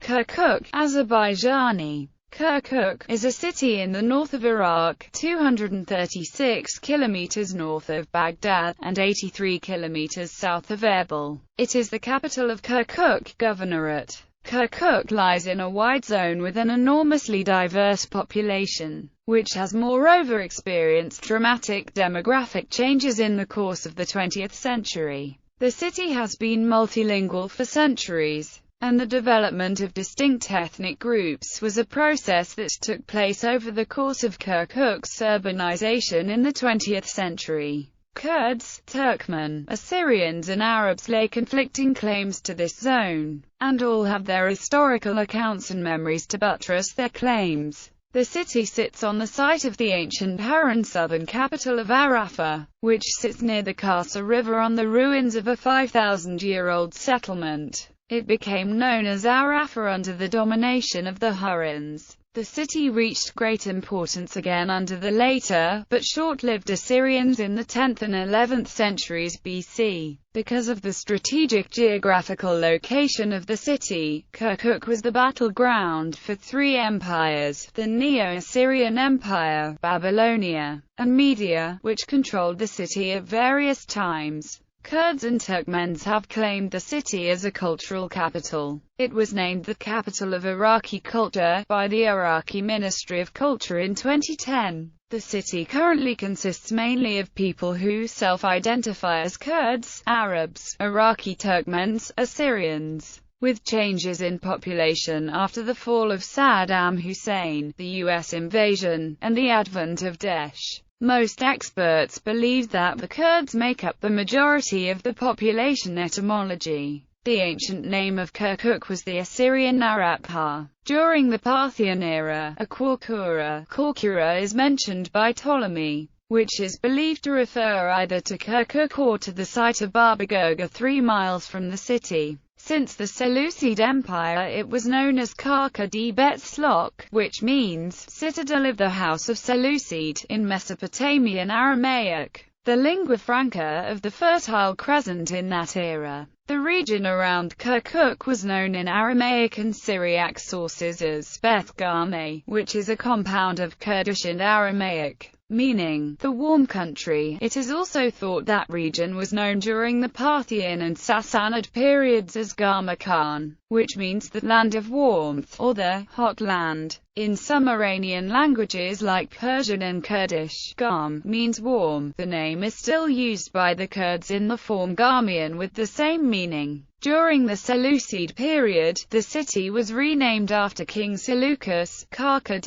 Kirkuk, Azerbaijani. Kirkuk is a city in the north of Iraq, 236 kilometers north of Baghdad, and 83 kilometers south of Erbil. It is the capital of Kirkuk Governorate. Kirkuk lies in a wide zone with an enormously diverse population, which has moreover experienced dramatic demographic changes in the course of the 20th century. The city has been multilingual for centuries, and the development of distinct ethnic groups was a process that took place over the course of Kirkuk's urbanization in the 20th century. Kurds, Turkmen, Assyrians and Arabs lay conflicting claims to this zone, and all have their historical accounts and memories to buttress their claims. The city sits on the site of the ancient Harran southern capital of Arrapha, which sits near the Kasa River on the ruins of a 5,000-year-old settlement. It became known as Arrapha under the domination of the Hurrians. The city reached great importance again under the later, but short-lived Assyrians in the 10th and 11th centuries BC. Because of the strategic geographical location of the city, Kirkuk was the battleground for three empires: the Neo-Assyrian Empire, Babylonia, and Media, which controlled the city at various times. Kurds and Turkmens have claimed the city as a cultural capital. It was named the capital of Iraqi culture by the Iraqi Ministry of Culture in 2010. The city currently consists mainly of people who self-identify as Kurds, Arabs, Iraqi Turkmens, Assyrians. With changes in population after the fall of Saddam Hussein, the U.S. invasion, and the advent of Daesh, most experts believe that the Kurds make up the majority of the population. Etymology. The ancient name of Kirkuk was the Assyrian Arrapha. During the Parthian era, a Korkura is mentioned by Ptolemy, which is believed to refer either to Kirkuk or to the site of Barbagoga 3 miles from the city. Since the Seleucid Empire, it was known as Karka Betzlok, which means citadel of the House of Seleucid in Mesopotamian Aramaic, the lingua franca of the Fertile Crescent in that era. The region around Kirkuk was known in Aramaic and Syriac sources as Beth Garme, which is a compound of Kurdish and Aramaic, meaning the warm country. It is also thought that region was known during the Parthian and Sassanid periods as Garmakan, which means the land of warmth, or the hot land. In some Iranian languages like Persian and Kurdish, Garm means warm. The name is still used by the Kurds in the form Garmian with the same meaning. During the Seleucid period, the city was renamed after King Seleucus, Karka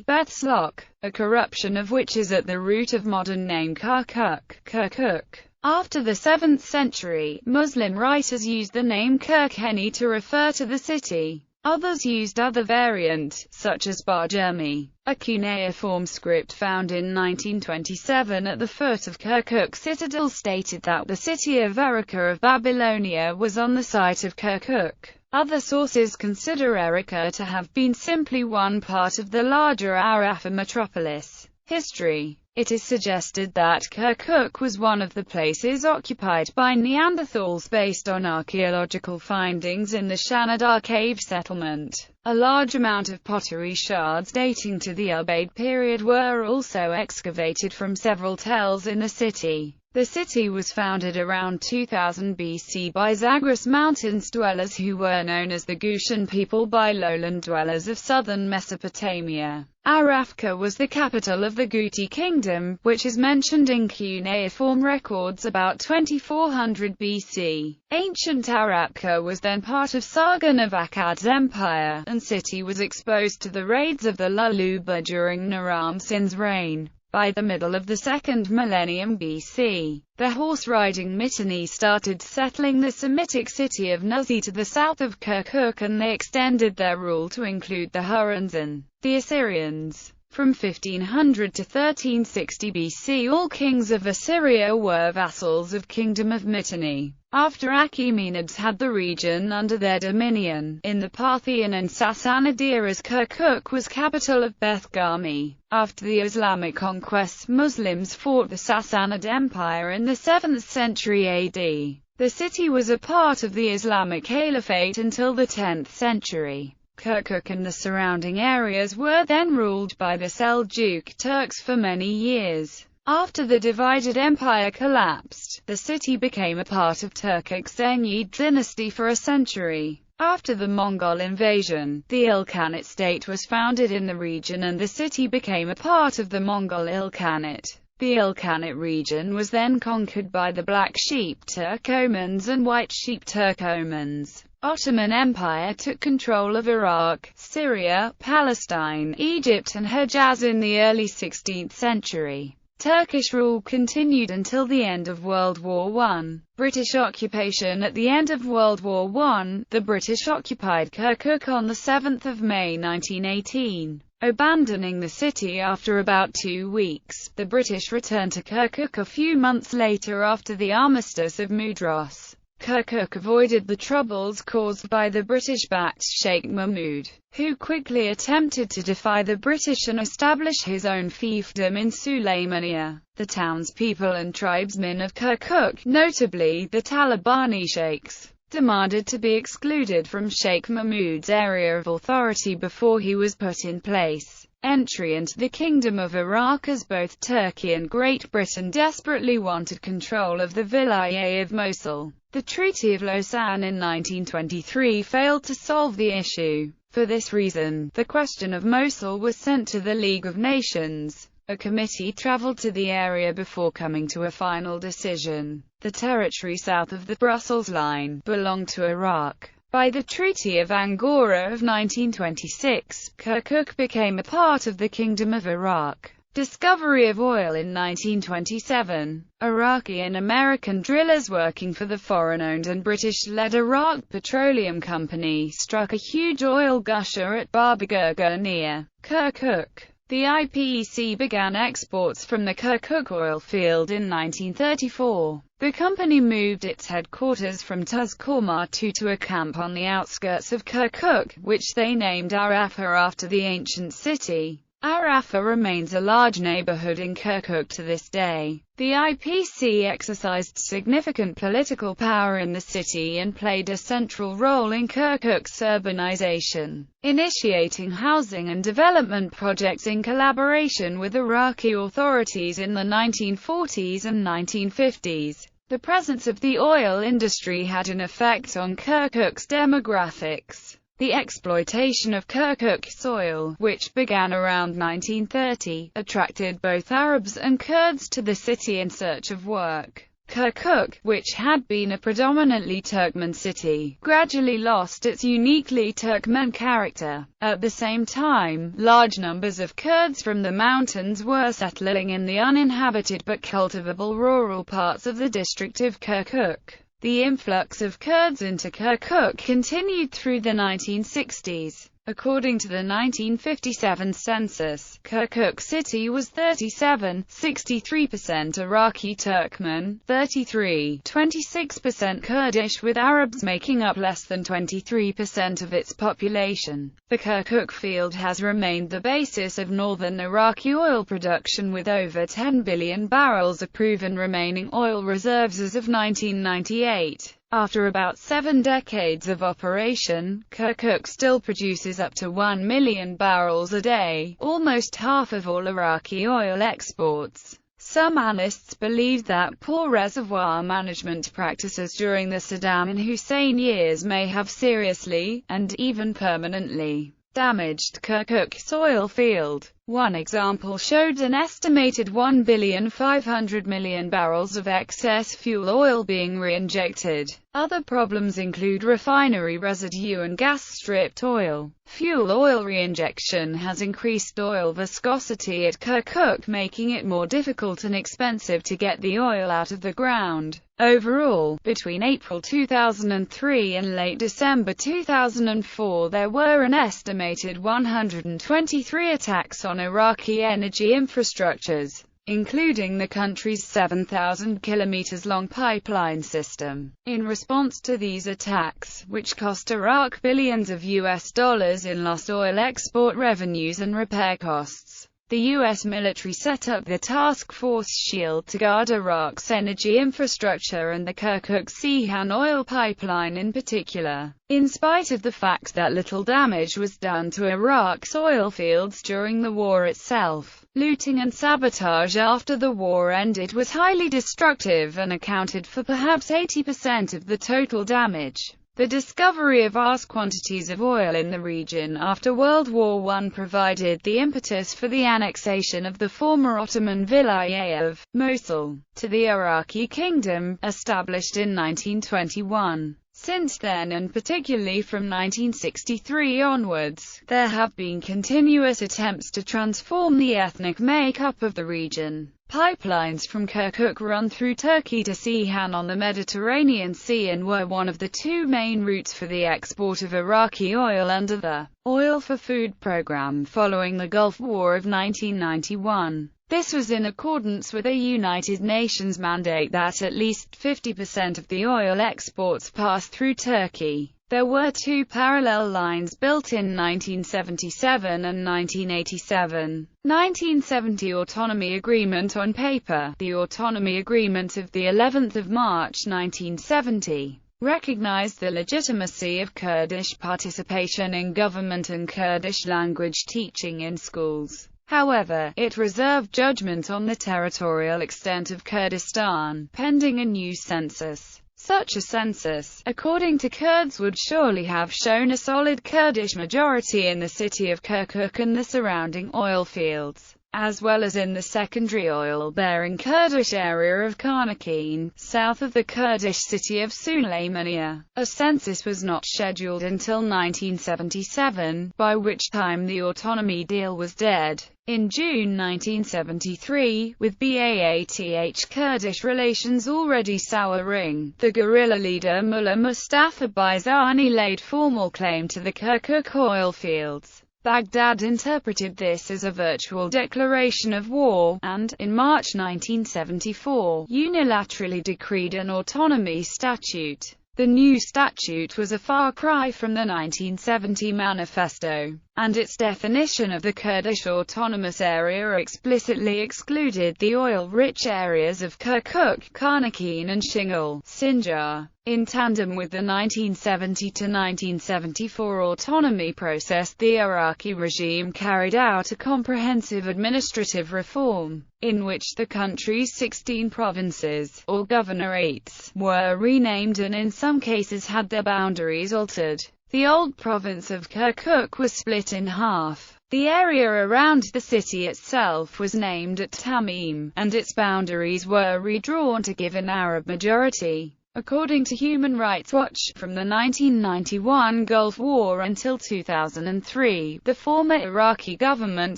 Betzlok, a corruption of which is at the root of modern name Kirkuk. After the 7th century, Muslim writers used the name Kirkheni to refer to the city. Others used other variants, such as Barjemi, a cuneiform script found in 1927 at the foot of Kirkuk citadel stated that the city of Erika of Babylonia was on the site of Kirkuk. Other sources consider Erika to have been simply one part of the larger Arrapha metropolis. History. It is suggested that Kirkuk was one of the places occupied by Neanderthals based on archaeological findings in the Shanidar cave settlement. A large amount of pottery shards dating to the Ubaid period were also excavated from several tells in the city. The city was founded around 2000 BC by Zagros Mountains dwellers who were known as the Gutian people by lowland dwellers of southern Mesopotamia. Arrapha was the capital of the Guti kingdom, which is mentioned in cuneiform records about 2400 BC. Ancient Arrapha was then part of Sargon of Akkad's empire, and city was exposed to the raids of the Luluba during Naram Sin's reign. By the middle of the 2nd millennium BC, the horse-riding Mitanni started settling the Semitic city of Nuzi to the south of Kirkuk, and they extended their rule to include the Hurrians and the Assyrians. From 1500 to 1360 BC, all kings of Assyria were vassals of Kingdom of Mitanni. After Achaemenids had the region under their dominion, in the Parthian and Sassanid eras Kirkuk was capital of Beth Garme. After the Islamic conquests, Muslims fought the Sassanid Empire in the 7th century AD. The city was a part of the Islamic Caliphate until the 10th century. Kirkuk and the surrounding areas were then ruled by the Seljuk Turks for many years. After the divided empire collapsed, the city became a part of Turkic Zengi dynasty for a century. After the Mongol invasion, the Ilkhanate state was founded in the region and the city became a part of the Mongol Ilkhanate. The Ilkhanate region was then conquered by the Black Sheep Turkomans and White Sheep Turkomans. Ottoman Empire took control of Iraq, Syria, Palestine, Egypt and Hejaz in the early 16th century. Turkish rule continued until the end of World War I. British occupation. At the end of World War I, the British occupied Kirkuk on 7 May 1918. Abandoning the city after about 2 weeks, the British returned to Kirkuk a few months later after the Armistice of Mudros. Kirkuk avoided the troubles caused by the British-backed Sheikh Mahmud, who quickly attempted to defy the British and establish his own fiefdom in Sulaimania. The townspeople and tribesmen of Kirkuk, notably the Talabani sheikhs, demanded to be excluded from Sheikh Mahmud's area of authority before he was put in place. Entry into the Kingdom of Iraq, as both Turkey and Great Britain desperately wanted control of the Vilayet of Mosul. The Treaty of Lausanne in 1923 failed to solve the issue. For this reason, the question of Mosul was sent to the League of Nations. A committee traveled to the area before coming to a final decision. The territory south of the Brussels line belonged to Iraq. By the Treaty of Angora of 1926, Kirkuk became a part of the Kingdom of Iraq. Discovery of oil in 1927. Iraqi and American drillers working for the foreign-owned and British-led Iraq Petroleum Company struck a huge oil gusher at Baba-Gurgur near Kirkuk. The IPEC began exports from the Kirkuk oil field in 1934. The company moved its headquarters from Tuzkormatu to a camp on the outskirts of Kirkuk, which they named Arafah after the ancient city. Arafah remains a large neighborhood in Kirkuk to this day. The IPC exercised significant political power in the city and played a central role in Kirkuk's urbanization, initiating housing and development projects in collaboration with Iraqi authorities in the 1940s and 1950s. The presence of the oil industry had an effect on Kirkuk's demographics. The exploitation of Kirkuk soil, which began around 1930, attracted both Arabs and Kurds to the city in search of work. Kirkuk, which had been a predominantly Turkmen city, gradually lost its uniquely Turkmen character. At the same time, large numbers of Kurds from the mountains were settling in the uninhabited but cultivable rural parts of the district of Kirkuk. The influx of Kurds into Kirkuk continued through the 1960s. According to the 1957 census, Kirkuk city was 37.63% Iraqi Turkmen, 33.26% Kurdish, with Arabs making up less than 23% of its population. The Kirkuk field has remained the basis of northern Iraqi oil production, with over 10 billion barrels of proven remaining oil reserves as of 1998. After about 7 decades of operation, Kirkuk still produces up to 1 million barrels a day, almost half of all Iraqi oil exports. Some analysts believe that poor reservoir management practices during the Saddam and Hussein years may have seriously, and even permanently, damaged Kirkuk's oil field. One example showed an estimated 1,500,000,000 barrels of excess fuel oil being re-injected. Other problems include refinery residue and gas-stripped oil. Fuel oil re-injection has increased oil viscosity at Kirkuk, making it more difficult and expensive to get the oil out of the ground. Overall, between April 2003 and late December 2004, there were an estimated 123 attacks on Iraqi energy infrastructures, including the country's 7,000 kilometers long pipeline system. In response to these attacks, which cost Iraq billions of US dollars in lost oil export revenues and repair costs, The U.S. military set up the Task Force SHIELD to guard Iraq's energy infrastructure and the Kirkuk-Ceyhan oil pipeline in particular. In spite of the fact that little damage was done to Iraq's oil fields during the war itself, looting and sabotage after the war ended was highly destructive and accounted for perhaps 80% of the total damage. The discovery of vast quantities of oil in the region after World War I provided the impetus for the annexation of the former Ottoman Vilayet of Mosul to the Iraqi kingdom, established in 1921. Since then, and particularly from 1963 onwards, there have been continuous attempts to transform the ethnic makeup of the region. Pipelines from Kirkuk run through Turkey to Ceyhan on the Mediterranean Sea and were one of the two main routes for the export of Iraqi oil under the Oil for Food program following the Gulf War of 1991. This was in accordance with a United Nations mandate that at least 50% of the oil exports pass through Turkey. There were two parallel lines built in 1977 and 1987. 1970 Autonomy Agreement on paper. The Autonomy Agreement of the 11th of March 1970 recognized the legitimacy of Kurdish participation in government and Kurdish language teaching in schools. However, it reserved judgment on the territorial extent of Kurdistan, pending a new census. Such a census, according to Kurds, would surely have shown a solid Kurdish majority in the city of Kirkuk and the surrounding oil fields, as well as in the secondary oil-bearing Kurdish area of Karnakin, south of the Kurdish city of Sulaymaniyah. A census was not scheduled until 1977, by which time the autonomy deal was dead. In June 1973, with Baath Kurdish relations already souring, the guerrilla leader Mullah Mustafa Barzani laid formal claim to the Kirkuk oil fields. Baghdad interpreted this as a virtual declaration of war, and, in March 1974, unilaterally decreed an autonomy statute. The new statute was a far cry from the 1970 manifesto, and its definition of the Kurdish autonomous area explicitly excluded the oil-rich areas of Kirkuk, Karnakin and Shingal, Sinjar. In tandem with the 1970 to 1974 autonomy process, the Iraqi regime carried out a comprehensive administrative reform, in which the country's 16 provinces, or governorates, were renamed and in some cases had their boundaries altered. The old province of Kirkuk was split in half. The area around the city itself was named at Tamim, and its boundaries were redrawn to give an Arab majority. According to Human Rights Watch, from the 1991 Gulf War until 2003, the former Iraqi government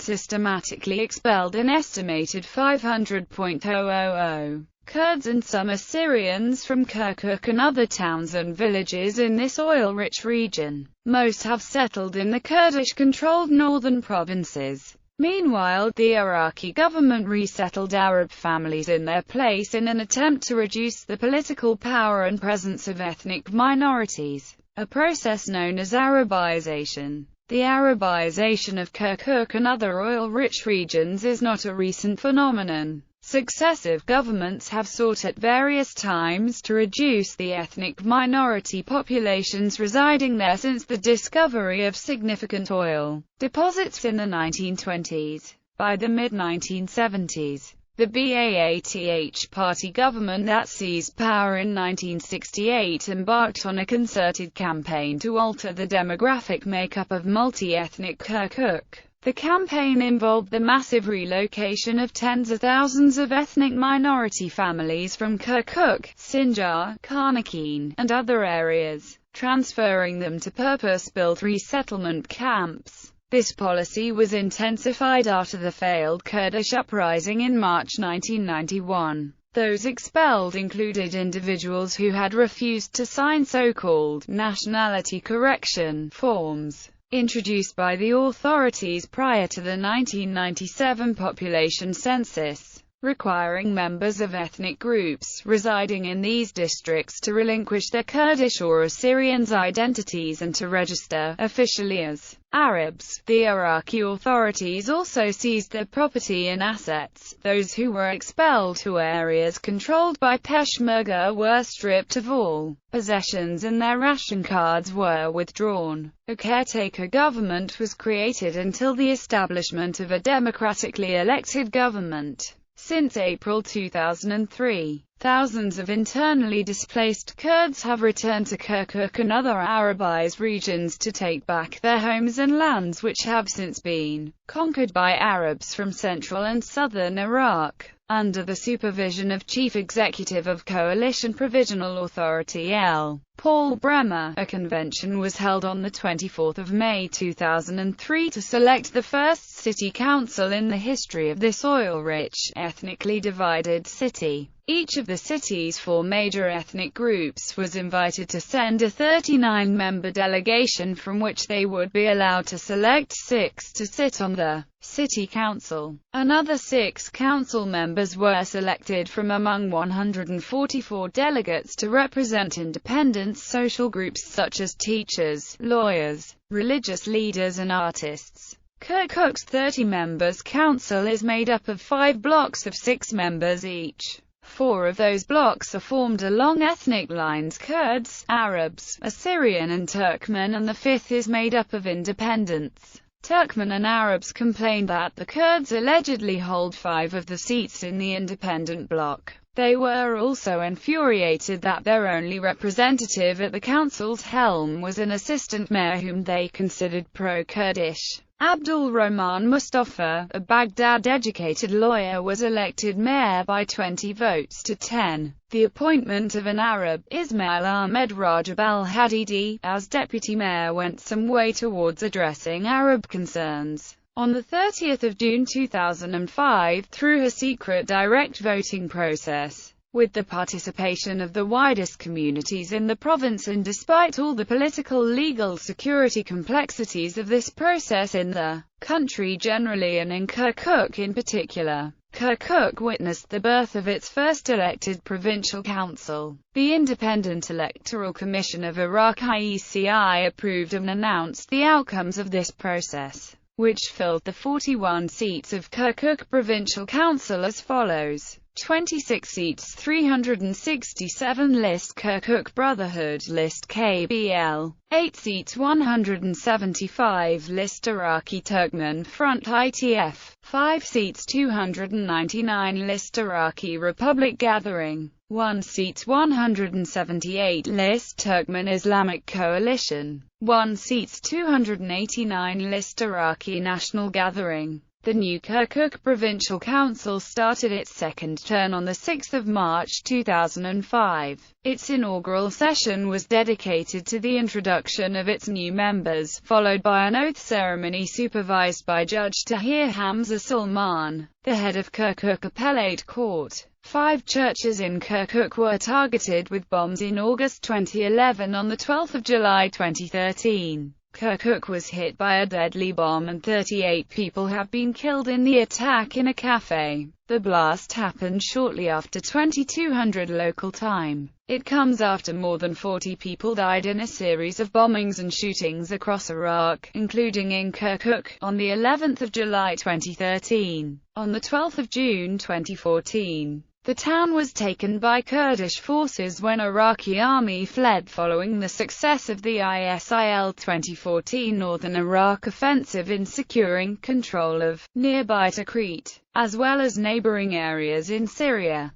systematically expelled an estimated 500,000 Kurds and some Assyrians from Kirkuk and other towns and villages in this oil-rich region. Most have settled in the Kurdish-controlled northern provinces. Meanwhile, the Iraqi government resettled Arab families in their place in an attempt to reduce the political power and presence of ethnic minorities, a process known as Arabization. The Arabization of Kirkuk and other oil-rich regions is not a recent phenomenon. Successive governments have sought at various times to reduce the ethnic minority populations residing there since the discovery of significant oil deposits in the 1920s. By the mid-1970s, the Baath Party government that seized power in 1968 embarked on a concerted campaign to alter the demographic makeup of multi-ethnic Kirkuk. The campaign involved the massive relocation of tens of thousands of ethnic minority families from Kirkuk, Sinjar, Karnakin, and other areas, transferring them to purpose-built resettlement camps. This policy was intensified after the failed Kurdish uprising in March 1991. Those expelled included individuals who had refused to sign so-called nationality correction forms introduced by the authorities prior to the 1997 population census. requiring members of ethnic groups residing in these districts to relinquish their Kurdish or Assyrian identities and to register officially as Arabs. The Iraqi authorities also seized their property and assets. Those who were expelled to areas controlled by Peshmerga were stripped of all possessions and their ration cards were withdrawn. A caretaker government was created until the establishment of a democratically elected government. Since April 2003, thousands of internally displaced Kurds have returned to Kirkuk and other Arabized regions to take back their homes and lands which have since been conquered by Arabs from central and southern Iraq. Under the supervision of Chief Executive of Coalition Provisional Authority L. Paul Bremer, a convention was held on 24 May 2003 to select the first city council in the history of this oil-rich, ethnically divided city. Each of the city's 4 major ethnic groups was invited to send a 39-member delegation from which they would be allowed to select 6 to sit on the city council. Another 6 council members were selected from among 144 delegates to represent independent social groups such as teachers, lawyers, religious leaders and artists. Kirkuk's 30 members council is made up of 5 blocks of 6 members each. 4 of those blocks are formed along ethnic lines: Kurds, Arabs, Assyrian and Turkmen, and the 5th is made up of independents. Turkmen and Arabs complained that the Kurds allegedly hold 5 of the seats in the independent bloc. They were also infuriated that their only representative at the council's helm was an assistant mayor whom they considered pro-Kurdish. Abdul Rahman Mustafa, a Baghdad-educated lawyer, was elected mayor by 20 votes to 10. The appointment of an Arab, Ismail Ahmed Rajab al-Hadidi, as deputy mayor went some way towards addressing Arab concerns. On 30 June 2005, through a secret direct voting process, with the participation of the widest communities in the province and despite all the political, legal, security complexities of this process in the country generally and in Kirkuk in particular, Kirkuk witnessed the birth of its first elected provincial council. The Independent Electoral Commission of Iraq (IECI) approved and announced the outcomes of this process, which filled the 41 seats of Kirkuk Provincial Council as follows: 26 seats, 367 list Kirkuk Brotherhood list KBL, 8 seats, 175 list Iraqi Turkmen Front ITF, 5 seats, 299 list Iraqi Republic Gathering, 1 seat, 178 list Turkmen Islamic Coalition, 1 seat, 289 list Iraqi National Gathering. The new Kirkuk Provincial Council started its second term on 6 March 2005. Its inaugural session was dedicated to the introduction of its new members, followed by an oath ceremony supervised by Judge Tahir Hamza Sulman, the head of Kirkuk Appellate Court. 5 churches in Kirkuk were targeted with bombs in August 2011. On 12 July 2013, Kirkuk was hit by a deadly bomb and 38 people have been killed in the attack in a cafe. The blast happened shortly after 2200 local time. It comes after more than 40 people died in a series of bombings and shootings across Iraq, including in Kirkuk, on the 11th of July 2013. On the 12th of June 2014, the town was taken by Kurdish forces when Iraqi army fled following the success of the ISIL 2014 Northern Iraq offensive in securing control of nearby Tikrit, as well as neighboring areas in Syria.